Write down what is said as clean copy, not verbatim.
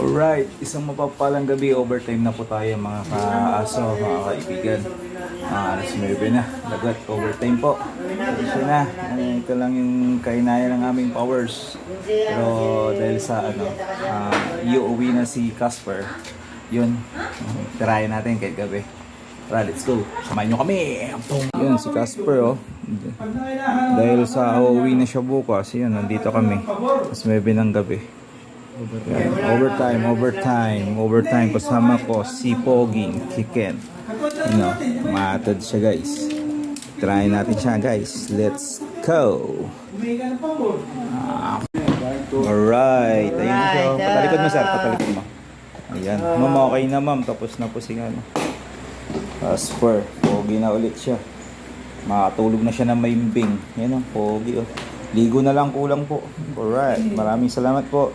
Alright, isang mapagpalang gabi, overtime na po tayo mga kaaso, mga kaibigan. Alas 9 na, lagat, overtime po. Kasi na, ito lang yung kainaya ng aming powers. Pero dahil sa uuwi na si Casper, yun, tirayan natin kahit gabi. Tara, let's go. Samayin nyo kami. Yun, si Casper, oh. Dahil sa uuwi na siya bukas, yun, nandito kami. Alas 9 ng gabi. Yan. Overtime kasama ko si Poging Chicken. Matad siya guys. Try natin siya guys. Let's go. Alright. Ayun siya. Patalikod mo sir. Patalikod mo. Ayan. Ma'am okay na ma'am. Tapos na po si Casper. Pogi na ulit siya. Makatulog na siya ng maimbing. Yan o. Pogi o. Ligo na lang kulang po. Alright. Maraming salamat po.